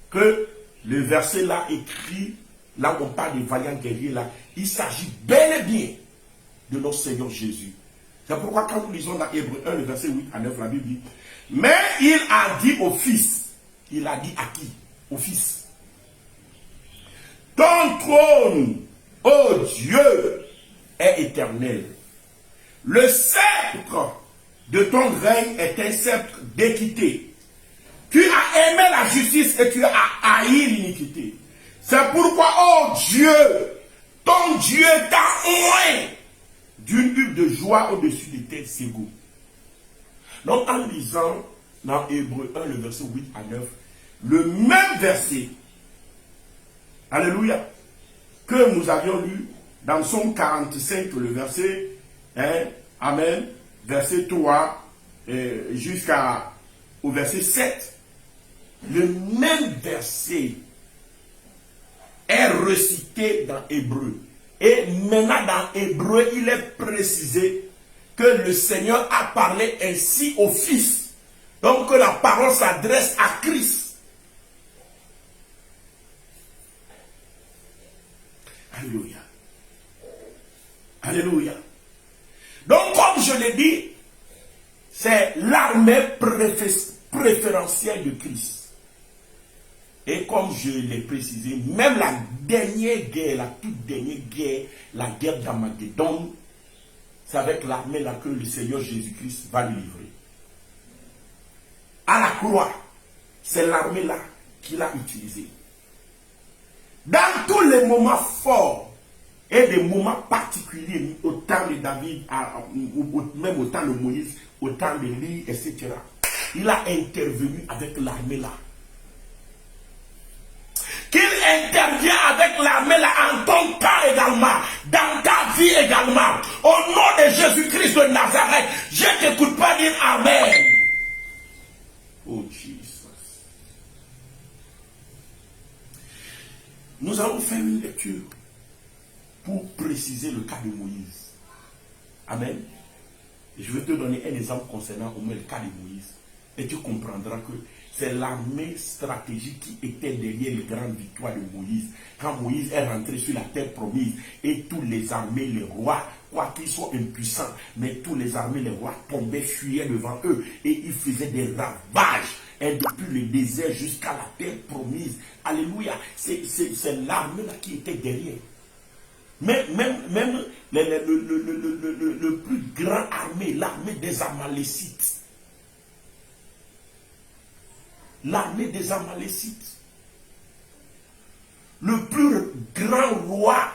que le verset là écrit, là où on parle des vaillants guerriers là, il s'agit bel et bien de notre Seigneur Jésus. C'est pourquoi quand nous lisons dans Hébreux 1, le verset 8 à 9, la Bible dit, mais il a dit au Fils, il a dit à qui? Au Fils. Ton trône, ô Dieu, est éternel. Le sceptre de ton règne est un sceptre d'équité. Tu as aimé la justice et tu as haï l'iniquité. C'est pourquoi, ô Dieu, ton Dieu t'a oint d'une huile de joie au-dessus de tes ségouts. Donc, en lisant dans Hébreux 1, le verset 8 à 9, le même verset, alléluia, que nous avions lu dans Psaume 45, le verset 1, amen, verset 3 jusqu'au verset 7. Le même verset est recité dans Hébreu. Et maintenant dans Hébreu, il est précisé que le Seigneur a parlé ainsi au Fils. Donc que la parole s'adresse à Christ. Alléluia. Alléluia. Donc comme je l'ai dit, c'est l'armée préférentielle de Christ. Et comme je l'ai précisé, même la dernière guerre, la toute dernière guerre, la guerre d'Armageddon, c'est avec l'armée là que le Seigneur Jésus-Christ va le livrer. À la croix, c'est l'armée là qu'il a utilisée. Dans tous les moments forts et des moments particuliers, au temps de David, même au temps de Moïse, au temps de Élie, etc., il a intervenu avec l'armée là. Qu'il intervient avec l'armée là en ton temps également, dans ta vie également. Au nom de Jésus-Christ de Nazareth, je ne t'écoute pas dire Amen. Oh Jesus. Nous allons faire une lecture pour préciser le cas de Moïse. Amen. Et je vais te donner un exemple concernant au moins le cas de Moïse. Et tu comprendras que c'est l'armée stratégique qui était derrière les grandes victoires de Moïse. Quand Moïse est rentré sur la terre promise et tous les armées, les rois, quoi qu'ils soient impuissants, mais tous les armées, les rois tombaient, fuyaient devant eux et ils faisaient des ravages. Et depuis le désert jusqu'à la terre promise. Alléluia. C'est l'armée là qui était derrière. Même le plus grand armée, l'armée des Amalécites. L'armée des Amalécites. Le plus grand roi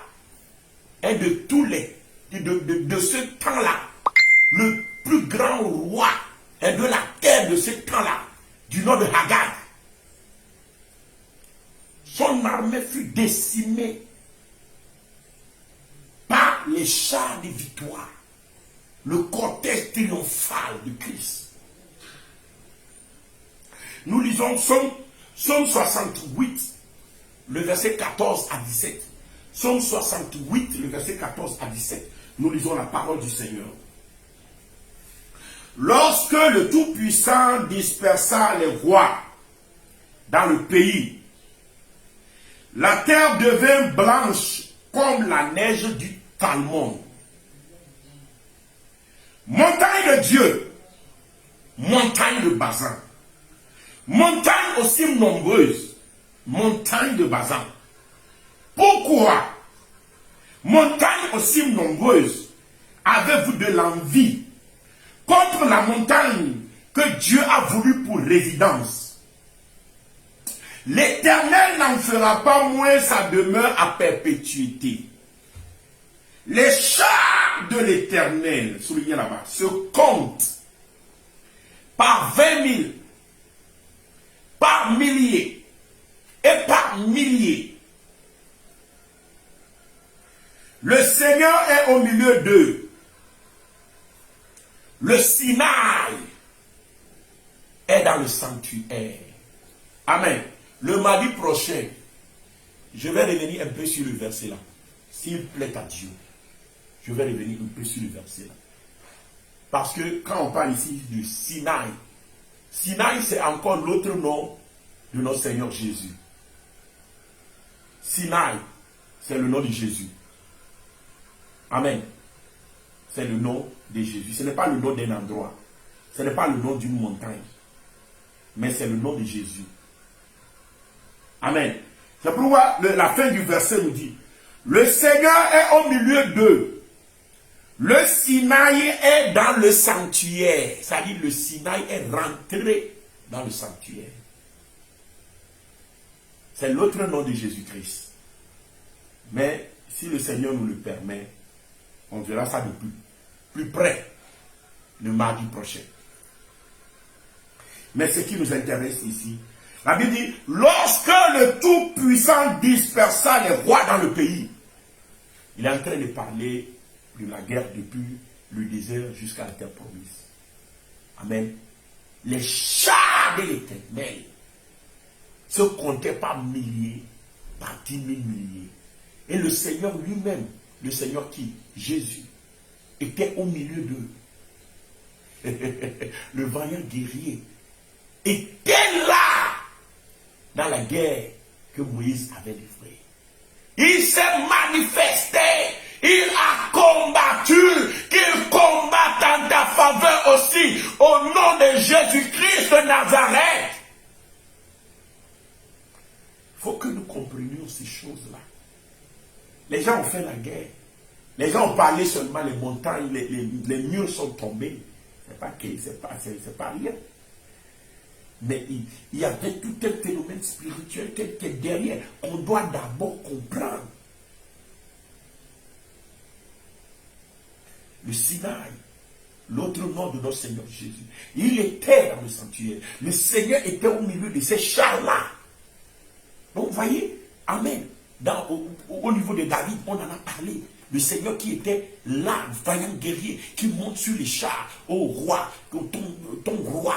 est de tous les, de ce temps-là. Le plus grand roi est de la terre de ce temps-là, du nom de Hagar. Son décimés par les chars de victoire, le cortège triomphal de Christ. Nous lisons Psaume 68, le verset 14 à 17. Psaume 68, le verset 14 à 17. Nous lisons la parole du Seigneur. Lorsque le Tout-Puissant dispersa les rois dans le pays, la terre devint blanche comme la neige du Talmon. Montagne de Dieu, montagne de Bazan, montagne aussi nombreuse, montagne de Bazan. Pourquoi, montagne aussi nombreuse, avez-vous de l'envie contre la montagne que Dieu a voulu pour résidence? L'Éternel n'en fera pas moins sa demeure à perpétuité. Les chars de l'Éternel, soulignez là-bas, se comptent par 20 000, par milliers et par milliers. Le Seigneur est au milieu d'eux. Le Sinaï est dans le sanctuaire. Amen. Le mardi prochain, je vais revenir un peu sur le verset là. S'il plaît à Dieu, je vais revenir un peu sur le verset là. Parce que quand on parle ici du Sinaï, Sinaï c'est encore l'autre nom de notre Seigneur Jésus. Sinaï, c'est le nom de Jésus. Amen. C'est le nom de Jésus. Ce n'est pas le nom d'un endroit. Ce n'est pas le nom d'une montagne. Mais c'est le nom de Jésus. Amen. C'est pourquoi la fin du verset nous dit, le Seigneur est au milieu d'eux. Le Sinaï est dans le sanctuaire. C'est-à-dire le Sinaï est rentré dans le sanctuaire. C'est l'autre nom de Jésus-Christ. Mais si le Seigneur nous le permet, on verra ça de plus près le mardi prochain. Mais ce qui nous intéresse ici, la Bible dit, lorsque le Tout-Puissant dispersa les rois dans le pays, il est en train de parler de la guerre depuis le désert jusqu'à la terre promise. Amen. Les chars de l'Éternel se comptaient par milliers, par 10 000 milliers. Et le Seigneur lui-même, le Seigneur qui, Jésus, était au milieu d'eux. Le vaillant guerrier était là dans la guerre que Moïse avait livrée. Il s'est manifesté, il a combattu, qu'il combatte en ta faveur aussi, au nom de Jésus-Christ de Nazareth. Il faut que nous comprenions ces choses-là. Les gens ont fait la guerre. Les gens ont parlé seulement, les montagnes, les murs sont tombés. C'est pas rien. Mais il y avait tout un phénomène spirituel qui était derrière, qu'on doit d'abord comprendre. Le Sinaï, l'autre nom de notre Seigneur Jésus, il était dans le sanctuaire. Le Seigneur était au milieu de ces chars-là. Donc vous voyez, Amen. Au niveau de David, on en a parlé. Le Seigneur qui était là, vaillant guerrier, qui monte sur les chars, ô roi, ton roi,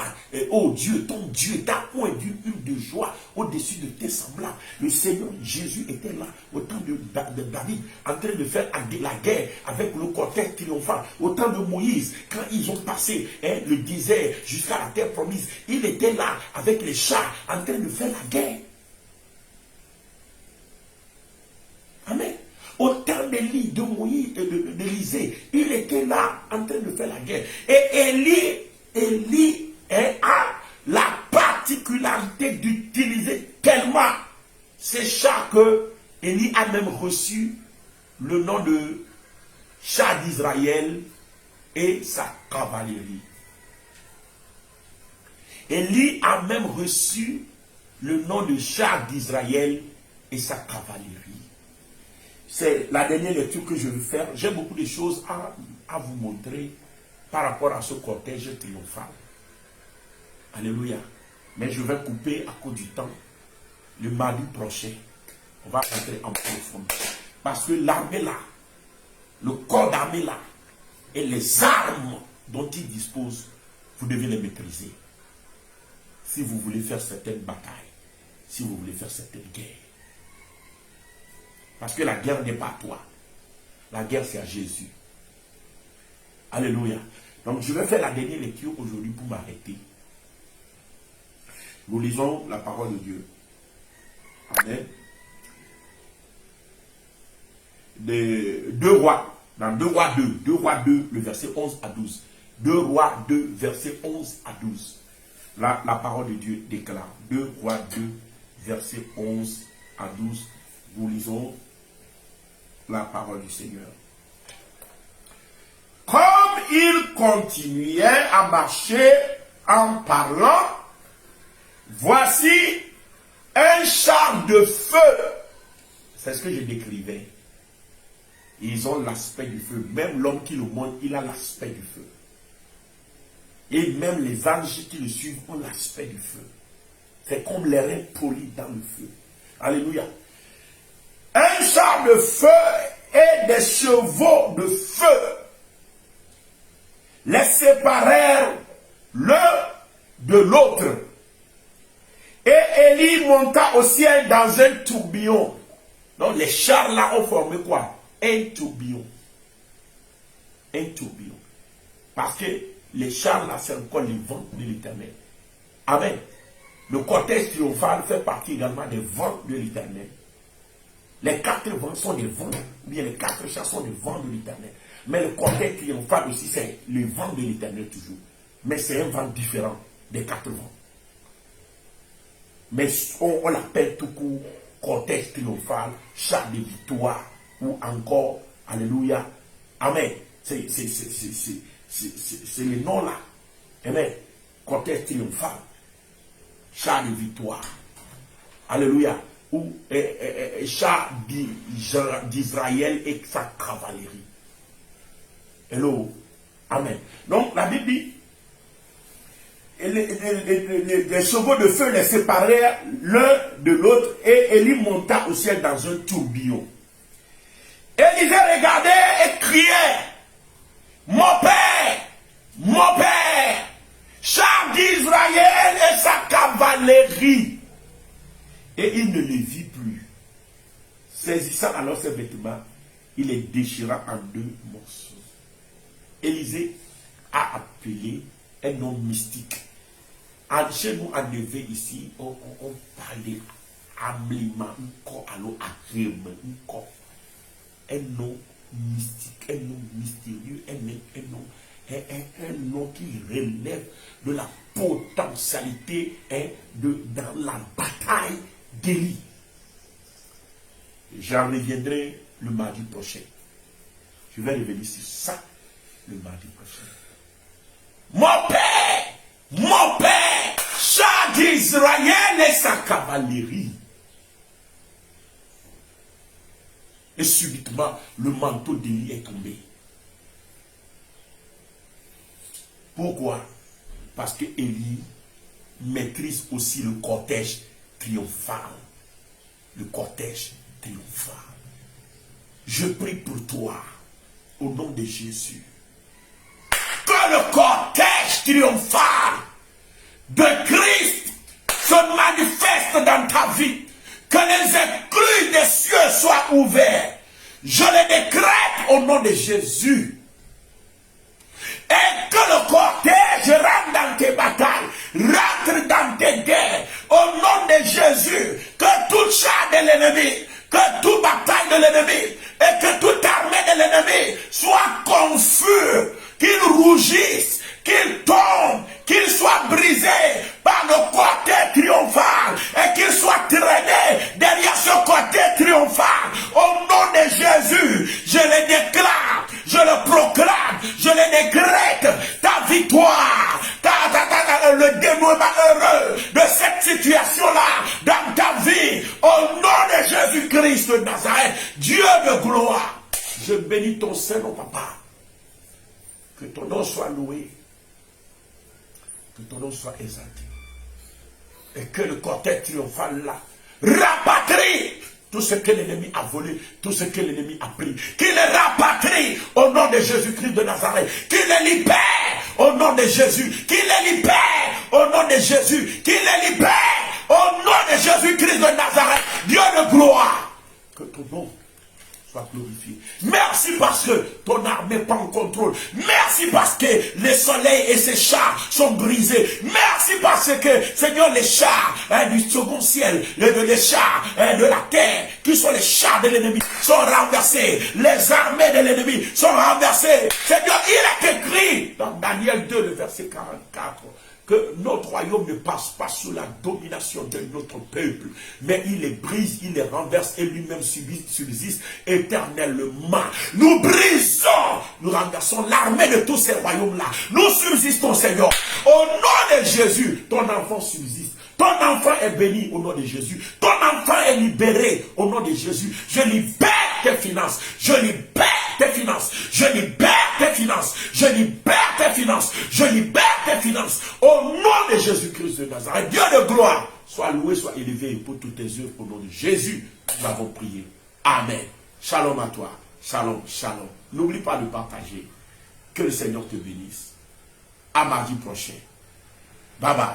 ô Dieu, ton Dieu, ta point d'une huile de joie au-dessus de tes semblables. Le Seigneur Jésus était là, au temps de David, en train de faire la guerre avec le cortège triomphal. Au temps de Moïse, quand ils ont passé le désert jusqu'à la terre promise, il était là avec les chars, en train de faire la guerre. Amen. Au temps d'Élie, de Moïse, d'Élisée, il était là en train de faire la guerre. Et Élie a la particularité d'utiliser tellement ces chars que Élie a même reçu le nom de char d'Israël et sa cavalerie. Élie a même reçu le nom de char d'Israël et sa cavalerie. C'est la dernière lecture que je vais faire. J'ai beaucoup de choses à vous montrer par rapport à ce cortège triomphal. Alléluia. Mais je vais couper à cause du temps le mardi prochain. On va entrer en profondeur. Parce que l'armée là, le corps d'armée là, et les armes dont il dispose, vous devez les maîtriser. Si vous voulez faire certaines batailles, si vous voulez faire certaines guerres. Parce que la guerre n'est pas à toi. La guerre, c'est à Jésus. Alléluia. Donc, je vais faire la dernière lecture aujourd'hui pour m'arrêter. Nous lisons la parole de Dieu. Amen. De 2 Rois, dans 2 Rois 2, 2 Rois 2, le verset 11 à 12. 2 Rois 2, verset 11 à 12. Là, la parole de Dieu déclare. 2 Rois 2, verset 11 à 12. Nous lisons la parole du Seigneur. Comme il continuait à marcher en parlant, voici un char de feu. C'est ce que je décrivais. Ils ont l'aspect du feu. Même l'homme qui le monte, il a l'aspect du feu. Et même les anges qui le suivent ont l'aspect du feu. C'est comme les reins polis dans le feu. Alléluia. Un char de feu et des chevaux de feu les séparèrent l'un de l'autre. Et Élie monta au ciel dans un tourbillon. Donc les chars là ont formé quoi? Un tourbillon. Un tourbillon. Parce que les chars là, c'est encore les vents de l'Éternel. Amen. Le cortège triomphal fait partie également des vents de l'Éternel. Les 4 vents sont des vents, ou bien les 4 chars sont des vents de l'Éternel. Mais le cortège triomphal aussi, c'est le vent de l'Éternel toujours. Mais c'est un vent différent des 4 vents. Mais on l'appelle tout court cortège triomphal, char de victoire, ou encore, alléluia, amen. C'est le nom là. Amen. Cortège triomphal, char de victoire, alléluia. Ou char d'Israël et sa cavalerie. Hello. Amen. Donc la Bible dit, les chevaux de feu les séparèrent l'un de l'autre et Élie monta au ciel dans un tourbillon. Élisée regardait et criait, mon père, char d'Israël et sa cavalerie. Et il ne les vit plus. Saisissant alors ses vêtements, il les déchira en 2 morceaux. Élisée a appelé un homme mystique. Chez nous, en éveil ici, on parlait amelement, un nom mystique, un nom mystérieux, un nom qui relève de la potentialité dans la bataille d'Élie. J'en reviendrai le mardi prochain. Je vais revenir sur ça le mardi prochain. Mon père, char d'Israël et sa cavalerie. Et subitement, le manteau d'Élie est tombé. Pourquoi? Parce que Élie maîtrise aussi le cortège triomphal. Le cortège triomphal. Je prie pour toi, au nom de Jésus, que le cortège triomphal de Christ se manifeste dans ta vie. Que les écluses des cieux soient ouverts. Je le décrète au nom de Jésus. Et que le cortège rentre dans tes batailles, rentre dans tes guerres, au nom de Jésus. Que tout char de l'ennemi, que toute bataille de l'ennemi, et que toute armée de l'ennemi soit confus, qu'il rougisse, qu'il tombe, qu'il soit brisé par le cortège triomphal et qu'il soit traîné derrière ce cortège triomphal. Au nom de Jésus, je le déclare, je le proclame, je le décrète, ta victoire, le dénouement heureux de cette situation-là dans ta vie. Au nom de Jésus-Christ de Nazareth, Dieu de gloire, je bénis ton Saint-Nom, Papa. Que ton nom soit loué. Que ton nom soit exalté. Et que le cortège triomphal là rapatrie tout ce que l'ennemi a volé, tout ce que l'ennemi a pris, qu'il les rapatrie au nom de Jésus-Christ de Nazareth, qu'il les libère au nom de Jésus, qu'il les libère au nom de Jésus, qu'il les libère au nom de Jésus-Christ de Nazareth. Dieu de gloire, que ton nom soit glorifié. Merci parce que ton armée prend contrôle. Merci parce que le soleil et ses chars sont brisés. Merci parce que, Seigneur, les chars du second ciel, les chars de la terre, qui sont les chars de l'ennemi, sont renversés. Les armées de l'ennemi sont renversées. Seigneur, il est écrit dans Daniel 2, le verset 44, que notre royaume ne passe pas sous la domination de notre peuple, mais il les brise, il les renverse et lui-même subsiste éternellement. Nous brisons, nous renversons l'armée de tous ces royaumes-là. Nous subsistons, Seigneur. Au nom de Jésus, ton enfant subsiste. Ton enfant est béni au nom de Jésus. Ton enfant est libéré au nom de Jésus. Je libère tes finances. Je libère tes finances. Je libère tes finances. Je libère tes finances. Je libère tes finances. Au nom de Jésus-Christ de Nazareth. Dieu de gloire, sois loué, sois élevé pour toutes tes œuvres. Au nom de Jésus, nous avons prié. Amen. Shalom à toi. Shalom, shalom. N'oublie pas de partager. Que le Seigneur te bénisse. À mardi prochain. Bye bye.